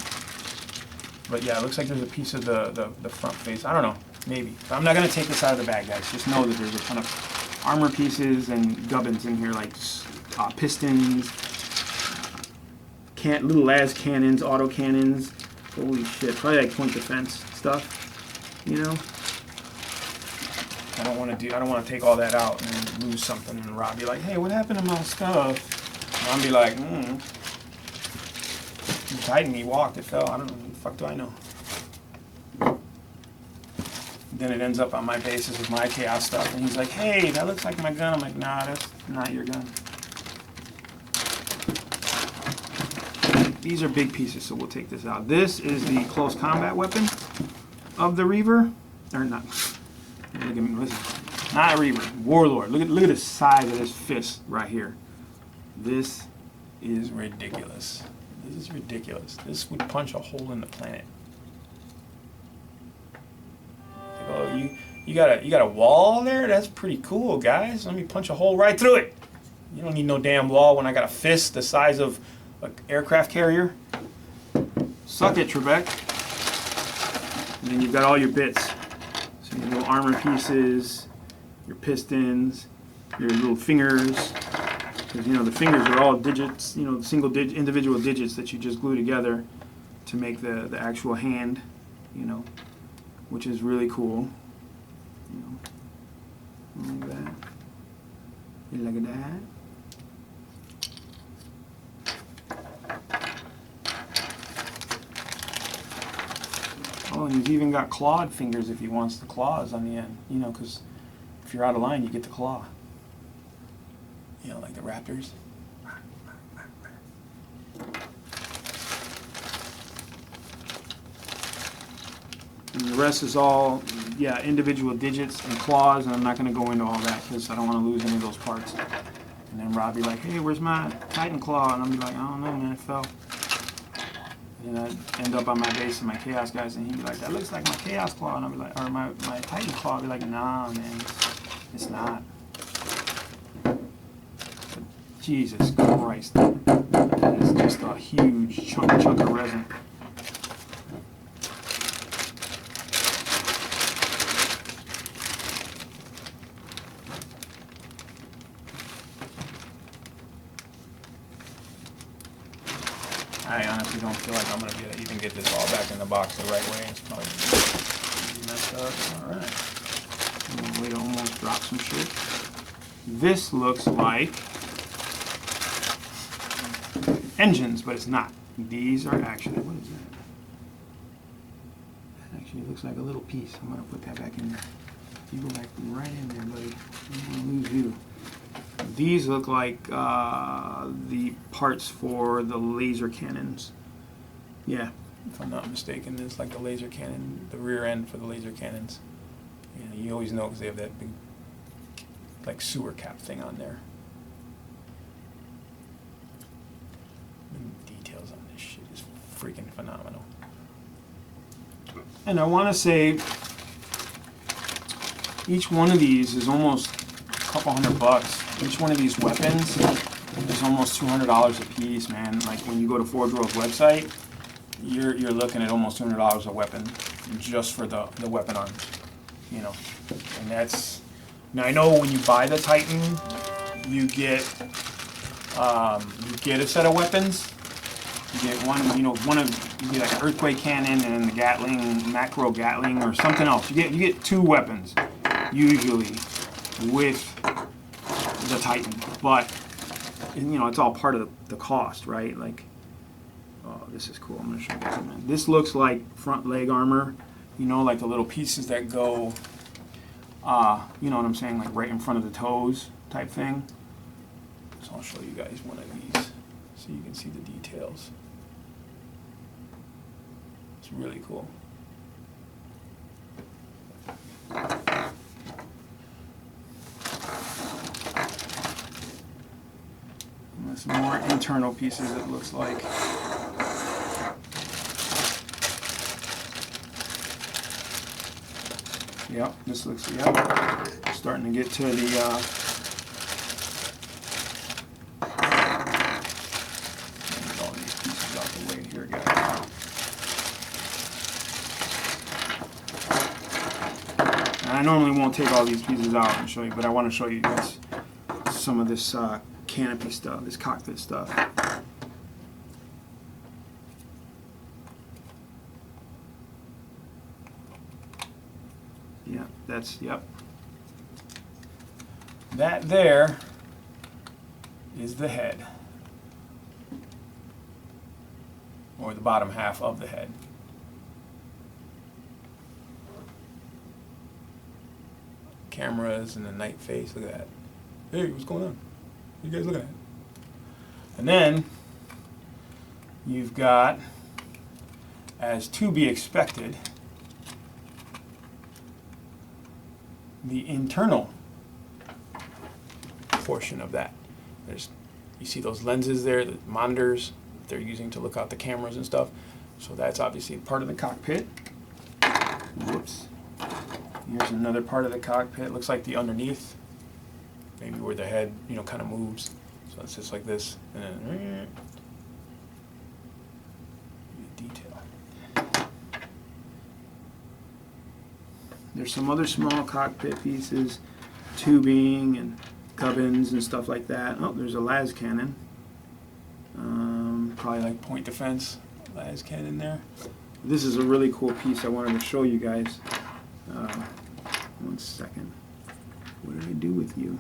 But yeah, it looks like there's a piece of the front face. I don't know. Maybe. But I'm not going to take this out of the bag, guys. Just know that there's a ton of armor pieces and gubbins in here, like pistons, little las cannons, auto cannons. Holy shit! Probably like point defense stuff. You know. I don't want to take all that out and lose something, and Rob be like, "Hey, what happened to my stuff?" And I'll be like, The Titan, he walked, it fell. I don't know. What the fuck do I know? Then it ends up on my bases with my chaos stuff, and he's like, "Hey, that looks like my gun." I'm like, "Nah, that's not your gun." These are big pieces, so we'll take this out. This is the close combat weapon of the Reaver, or not. Look at me, listen. Not a Reaver, Warlord. Look at the size of this fist right here. This is ridiculous. This is ridiculous. This would punch a hole in the planet. Oh, you got a wall there? That's pretty cool, guys. Let me punch a hole right through it. You don't need no damn wall when I got a fist the size of an aircraft carrier. Suck it, Trebek. And then you've got all your bits. So your little armor pieces, your pistons, your little fingers. Because, you know, the fingers are all digits, you know, individual digits that you just glue together to make the actual hand, you know, which is really cool. You know, like that. Look at that. Oh, and he's even got clawed fingers if he wants the claws on the end. You know, because if you're out of line, you get the claw. You know, like the Raptors. And the rest is all, yeah, individual digits and claws, and I'm not going to go into all that because I don't want to lose any of those parts. And then Rob be like, hey, where's my Titan claw? And I'll be like, I don't know, man, it fell. And I'd end up on my base and my Chaos guys, and he'd be like, that looks like my Chaos claw. And I'll be like, or my Titan claw. I'll be like, nah, man, it's not. Jesus Christ. That is just a huge chunk of resin. I honestly don't feel like I'm going to be able to even get this all back in the box the right way. It's probably messed up. Alright. Way to almost drop some shit. This looks like engines, but it's not. These are actually, what is that? That actually looks like a little piece. I'm going to put that back in there. You go back right in there, buddy. I don't want to lose you. These look like the parts for the laser cannons. Yeah, if I'm not mistaken, it's like the laser cannon, the rear end for the laser cannons. Yeah, you always know because they have that big, like, sewer cap thing on there. The details on this shit is freaking phenomenal. And I want to say each one of these is almost a couple $100. Each one of these weapons is almost $200 a piece, man. Like when you go to Forge World's website, you're looking at almost $200 a weapon just for the weapon arms, you know. And that's, now I know when you buy the Titan, you get a set of weapons. You get you get like an earthquake cannon and the Gatling, macro Gatling, or something else. You get two weapons usually with the Titan, but you know it's all part of the cost, right? Like, oh, this is cool. I'm gonna show you guys, man. This looks like front leg armor, you know, like the little pieces that go, you know what I'm saying, like right in front of the toes type thing. So I'll show you guys one of these so you can see the details. It's really cool. Some more internal pieces, it looks like. Yep, this looks, yep. Starting to get to the, get all these pieces out the way here, guys. And I normally won't take all these pieces out and show you, but I want to show you guys some of this, canopy stuff, this cockpit stuff. Yeah, that's, yep. That there is the head. Or the bottom half of the head. Cameras and the night face, look at that. Hey, what's going on? What are you guys looking at? And then you've got, as to be expected, the internal portion of that. You see those lenses there, the monitors they're using to look out the cameras and stuff. So that's obviously part of the cockpit. Whoops. Here's another part of the cockpit. Looks like the underneath. Maybe where the head, you know, kind of moves. So it's just like this, and then detail. There's some other small cockpit pieces, tubing and gubbins and stuff like that. Oh, there's a las cannon. Probably like point defense las cannon there. This is a really cool piece I wanted to show you guys. 1 second. What did I do with you?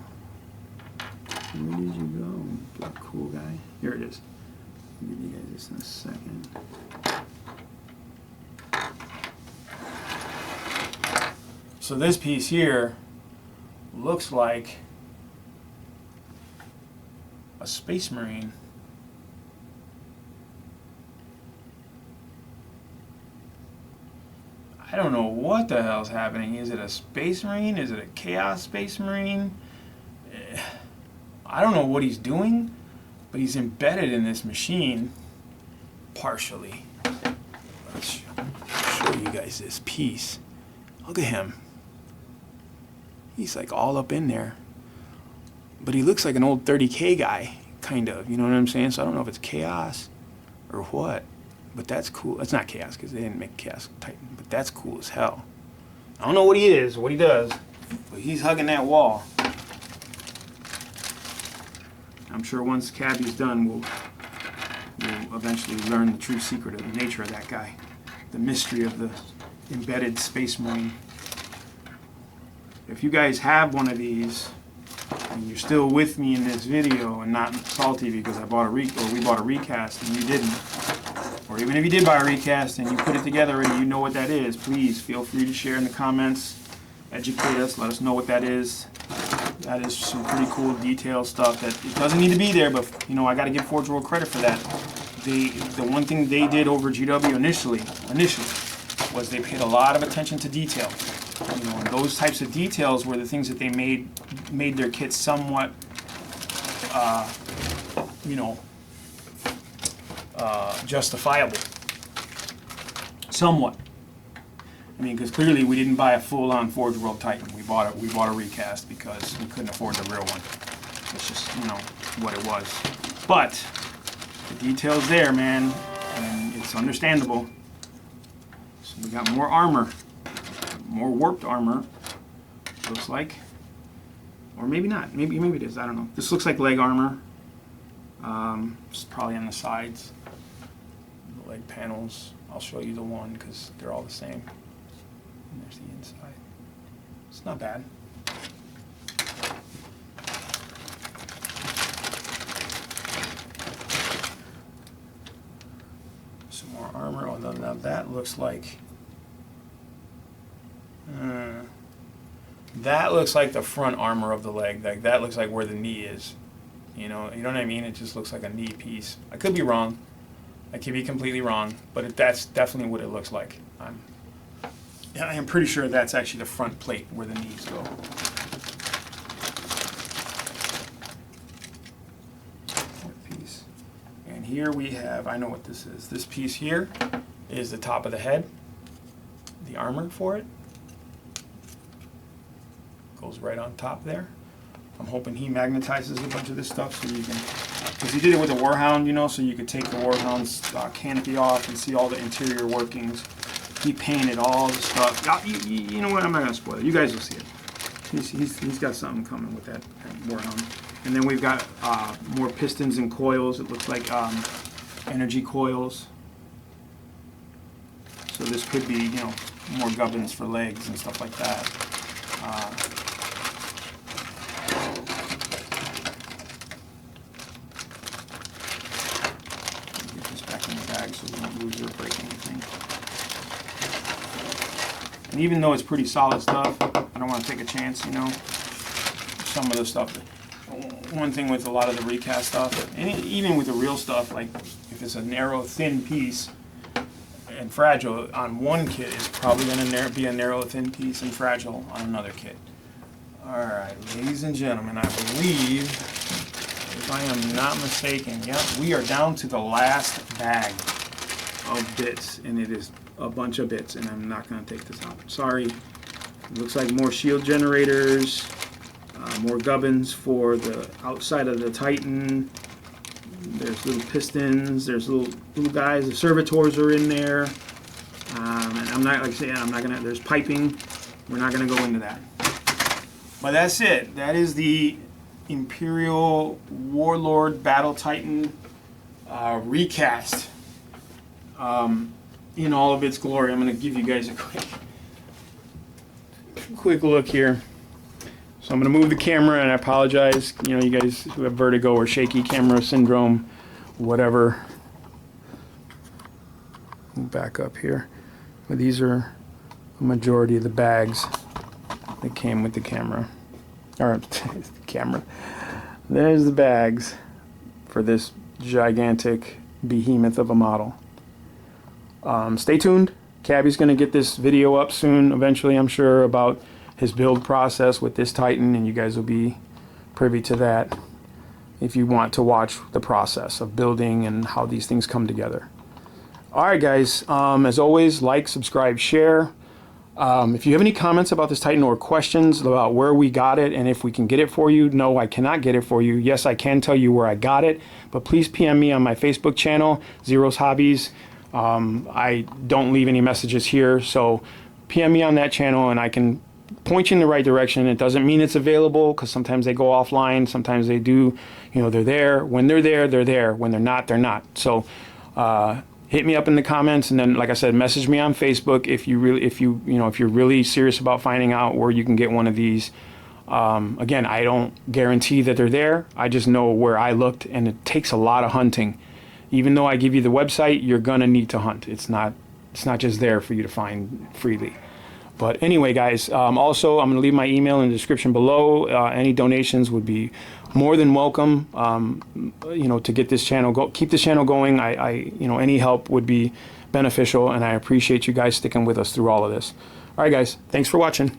Where did you go, big cool guy? Here it is. I'll give you guys this in a second. So this piece here looks like a Space Marine. I don't know what the hell's happening. Is it a Space Marine? Is it a Chaos Space Marine? I don't know what he's doing, but he's embedded in this machine partially. Let's show you guys this piece. Look at him. He's like all up in there. But he looks like an old 30K guy, kind of. You know what I'm saying? So I don't know if it's Chaos or what. But that's cool. It's not Chaos because they didn't make Chaos Titan. But that's cool as hell. I don't know what he is, what he does, but he's hugging that wall. I'm sure once Cabby's done, we'll eventually learn the true secret of the nature of that guy. The mystery of the embedded Space Marine. If you guys have one of these, and you're still with me in this video and not salty because we bought a recast and you didn't, or even if you did buy a recast and you put it together and you know what that is, please feel free to share in the comments, educate us, let us know what that is. That is some pretty cool detailed stuff that it doesn't need to be there, but you know, I got to give Forge World credit for that. The one thing they did over GW initially was they paid a lot of attention to detail. You know, and those types of details were the things that they made their kits somewhat, you know, justifiable. Somewhat. I mean, because clearly we didn't buy a full-on Forge World Titan. We bought a recast because we couldn't afford the real one. It's just, you know, what it was. But the details there, man, and it's understandable. So we got more armor, more warped armor. Looks like, or maybe not. Maybe it is. I don't know. This looks like leg armor. It's probably on the sides. The leg panels. I'll show you the one because they're all the same. And there's the inside. It's not bad. Some more armor. Oh, now that looks like. That looks like the front armor of the leg. Like that looks like where the knee is. You know what I mean? It just looks like a knee piece. I could be wrong. I could be completely wrong, but that's definitely what it looks like. I am pretty sure that's actually the front plate where the knees go. Piece. And here we have, I know what this is. This piece here is the top of the head, the armor for it. Goes right on top there. I'm hoping he magnetizes a bunch of this stuff so you can, because he did it with the Warhound, you know, so you could take the Warhound's canopy off and see all the interior workings. He painted all the stuff. You know what? I'm not gonna spoil it. You guys will see it. He's got something coming with that Warhound. And then we've got more pistons and coils. It looks like energy coils. So this could be, you know, more gubbins for legs and stuff like that. Get this back in the bag so we don't lose or break anything. And even though it's pretty solid stuff, I don't want to take a chance, you know. Some of the stuff, one thing with a lot of the recast stuff, and even with the real stuff, like if it's a narrow, thin piece and fragile on one kit, it's probably going to be a narrow, thin piece and fragile on another kit. Alright, ladies and gentlemen, I believe, if I am not mistaken, yep, we are down to the last bag of bits, and it is a bunch of bits, and I'm not going to take this out. Sorry. It looks like more shield generators, more gubbins for the outside of the Titan. There's little pistons, there's little guys, the servitors are in there. And I'm not, like I say, I'm not going to, there's piping. We're not going to go into that. But that's it. That is the Imperial Warlord Battle Titan recast in all of its glory. I'm going to give you guys a quick look here. So I'm going to move the camera, and I apologize, you know, you guys who have vertigo or shaky camera syndrome, whatever. Back up here. But these are a majority of the bags that came with the camera. Or the camera. There's the bags for this gigantic behemoth of a model. Stay tuned. Cabby's going to get this video up soon, eventually, I'm sure, about his build process with this Titan, and you guys will be privy to that if you want to watch the process of building and how these things come together. Alright guys, as always, like, subscribe, share. If you have any comments about this Titan or questions about where we got it and if we can get it for you, no, I cannot get it for you. Yes, I can tell you where I got it, but please PM me on my Facebook channel, Zero's Hobbies. I don't leave any messages here, so PM me on that channel and I can point you in the right direction. It doesn't mean it's available, because sometimes they go offline, sometimes they do, you know, they're there. When they're there, they're there. When they're not, they're not. So hit me up in the comments, and then, like I said, message me on Facebook if you really, if you're really serious about finding out where you can get one of these. Again, I don't guarantee that they're there. I just know where I looked, and it takes a lot of hunting. Even though I give you the website, you're gonna need to hunt. It's not just there for you to find freely. But anyway, guys, also I'm gonna leave my email in the description below. Any donations would be more than welcome. You know, to get this channel keep this channel going. You know, any help would be beneficial, and I appreciate you guys sticking with us through all of this. All right, guys, thanks for watching.